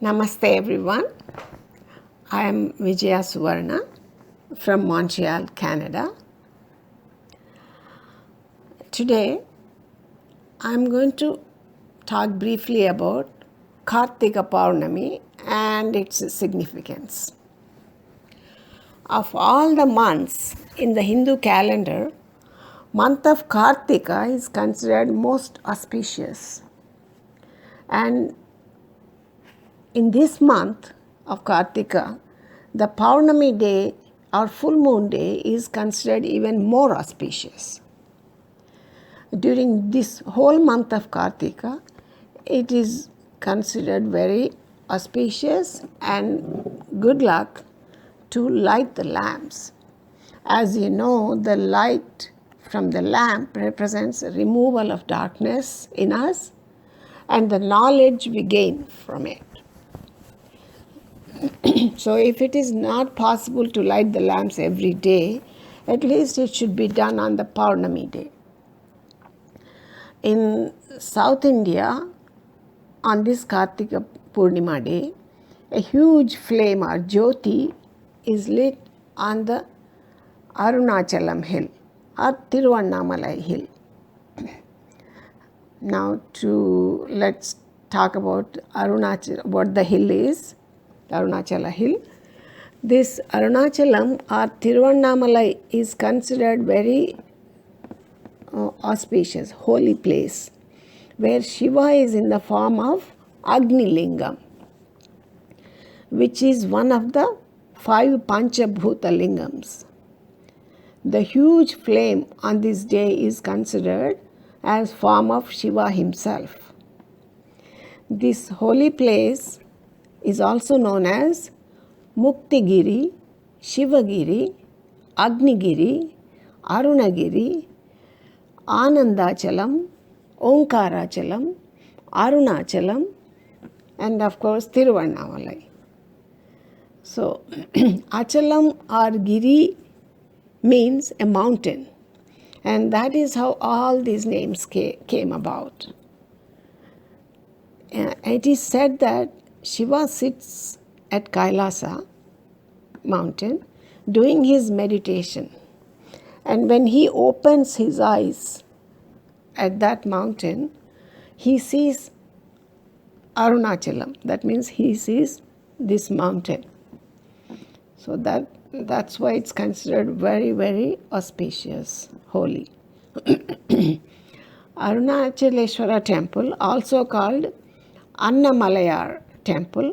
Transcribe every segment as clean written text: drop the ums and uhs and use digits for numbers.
Namaste everyone. I am Vijaya Suvarna from Montreal, Canada. Today I am going to talk briefly about Kartika Purnami and its significance. Of all the months in the Hindu calendar, month of Kartika is considered most auspicious. And in this month of Kartika, the Purnami day or full moon day is considered even more auspicious. During this whole month of Kartika, it is considered very auspicious and good luck to light the lamps. As you know, the light from the lamp represents a removal of darkness in us and the knowledge we gain from it. So, if it is not possible to light the lamps every day, at least it should be done on the Purnami day. In South India, on this Kartika Purnima day, a huge flame or jyoti is lit on the Arunachalam hill or Tiruvannamalai hill. Now, let's talk about Arunachal, what the hill is. Arunachala hill. This Arunachalam or Tiruvannamalai is considered very auspicious, holy place, where Shiva is in the form of Agni Lingam, which is one of the 5 Panchabhuta Lingams. The huge flame on this day is considered as form of Shiva himself. This holy place is also known as Muktigiri, Shivagiri, Agnigiri, Arunagiri, Anandachalam, Onkarachalam, Arunachalam, and of course Tiruvannamalai. So, Achalam or Giri means a mountain, and that is how all these names came about. It is said that Shiva sits at Kailasa mountain doing his meditation, and when he opens his eyes at that mountain, he sees Arunachalam. That means he sees this mountain. So that's why it's considered very, very auspicious, holy. Arunachaleshwara temple, also called Annamalayar temple,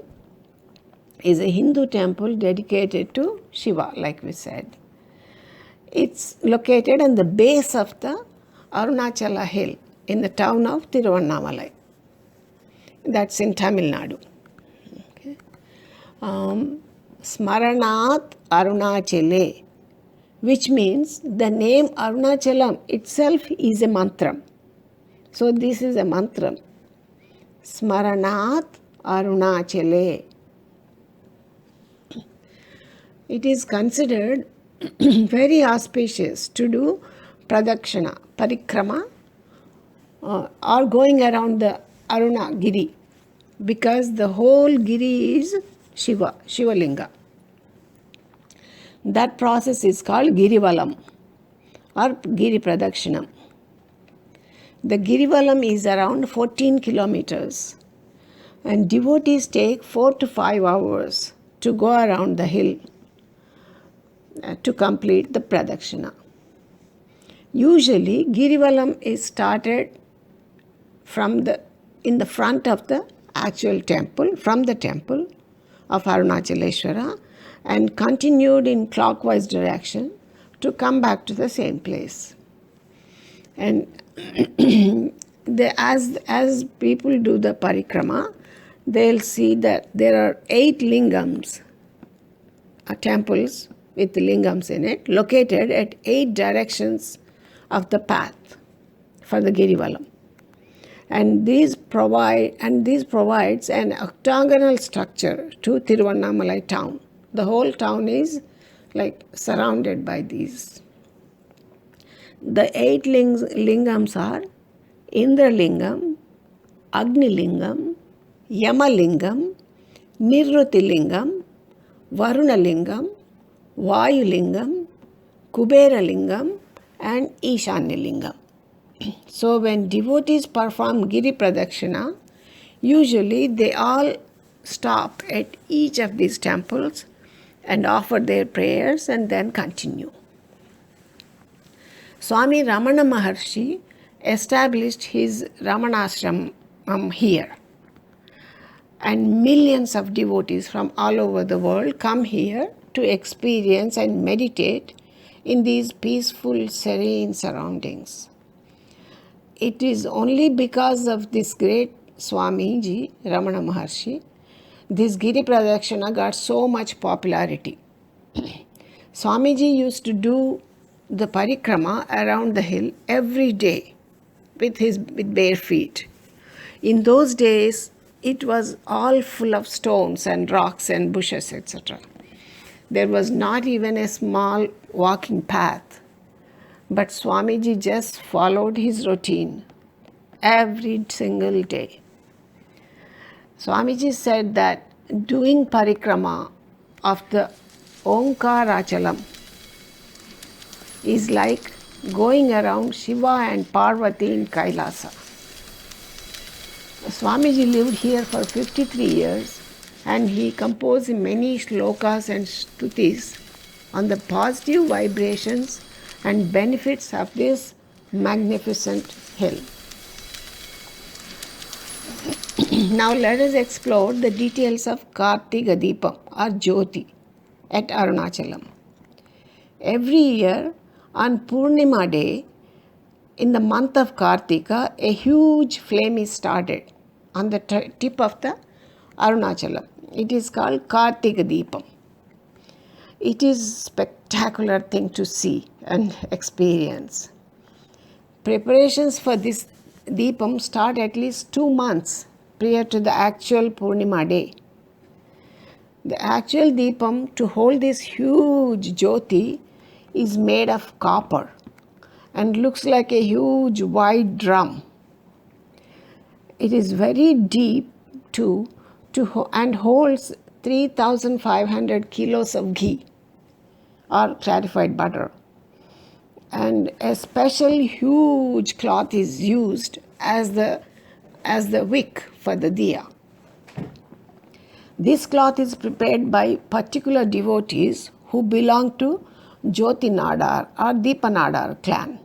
is a Hindu temple dedicated to Shiva, like we said. It's located on the base of the Arunachala hill in the town of Tiruvannamalai. That's in Tamil Nadu. Okay. Smaranat Arunachale, which means the name Arunachalam itself is a mantra. So this is a mantra. Smaranat Arunachale. It is considered very auspicious to do pradakshina, parikrama, or going around the Arunagiri, because the whole giri is Shiva, Shivalinga. That process is called Girivalam or Giri Pradakshinam. The Girivalam is around 14 kilometers, and devotees take 4 to 5 hours to go around the hill to complete the Pradakshina. Usually, Girivalam is started in the front of the actual temple, from the temple of Arunachaleshwara, and continued in clockwise direction to come back to the same place. And as people do the parikrama, they'll see that there are 8 lingams, temples with lingams in it, located at 8 directions of the path for the Girivalam. And these provides an octagonal structure to Tiruvannamalai town. The whole town is like surrounded by these. The 8 lingams are Indra Lingam, Agni Lingam, Yama Lingam, Nirrutilingam, Varunalingam, Vayulingam, Kuberalingam and Ishanilingam. So when devotees perform Giri Pradakshina, usually they all stop at each of these temples and offer their prayers and then continue. Swami Ramana Maharshi established his Ramanashramam here. And millions of devotees from all over the world come here to experience and meditate in these peaceful, serene surroundings. It is only because of this great Swamiji, Ramana Maharshi, this Giri Pradakshina got so much popularity. Swamiji used to do the parikrama around the hill every day with bare feet. In those days, it was all full of stones and rocks and bushes, etc. There was not even a small walking path. But Swamiji just followed his routine every single day. Swamiji said that doing parikrama of the Omkarachalam is like going around Shiva and Parvati in Kailasa. Swamiji lived here for 53 years and he composed many shlokas and stutis on the positive vibrations and benefits of this magnificent hill. Now let us explore the details of Kartika Deepam or Jyoti at Arunachalam. Every year on Purnima day, in the month of Kartika, a huge flame is started on the tip of the Arunachalam. It is called Kartika Deepam. It is a spectacular thing to see and experience. Preparations for this Deepam start at least 2 months prior to the actual Purnima day. The actual Deepam to hold this huge Jyoti is made of copper and looks like a huge wide drum. It is very deep too and holds 3,500 kilos of ghee or clarified butter. And a special huge cloth is used as the wick for the diya. This cloth is prepared by particular devotees who belong to Jyoti Nadar or Deepa Nadar clan.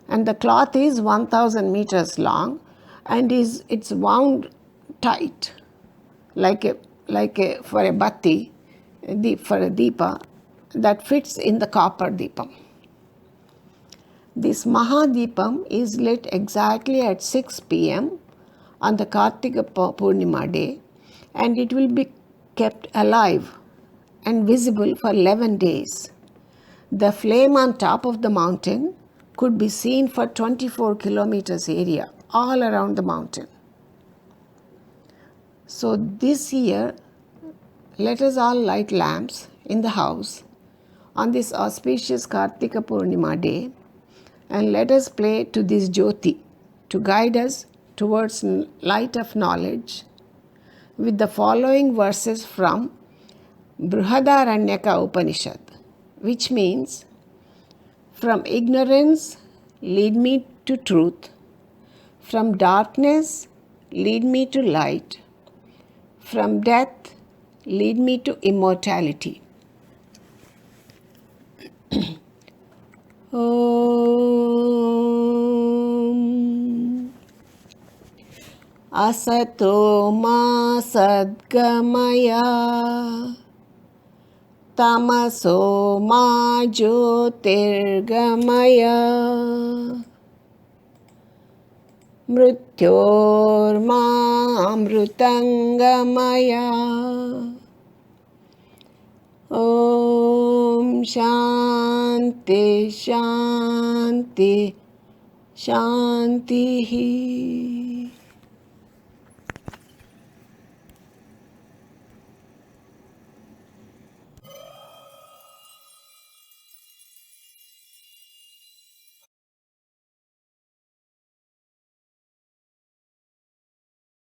And the cloth is 1,000 meters long and it's wound tight like a for a batti, for a deepa that fits in the copper deepam. This Mahadeepam is lit exactly at 6 p.m. on the Kartika Purnima day and it will be kept alive and visible for 11 days. The flame on top of the mountain could be seen for 24 kilometers area all around the mountain. So this year, let us all light lamps in the house on this auspicious Kartika Purnima day and let us pray to this Jyoti to guide us towards light of knowledge with the following verses from Brihadaranyaka Upanishad, which means, from ignorance lead me to truth, from darkness lead me to light, from death lead me to immortality. Om Asato ma sadgamaya Tamaso ma jyotirgamaya Mrityor ma amrutangamaya. Om Shanti Shanti Shanti.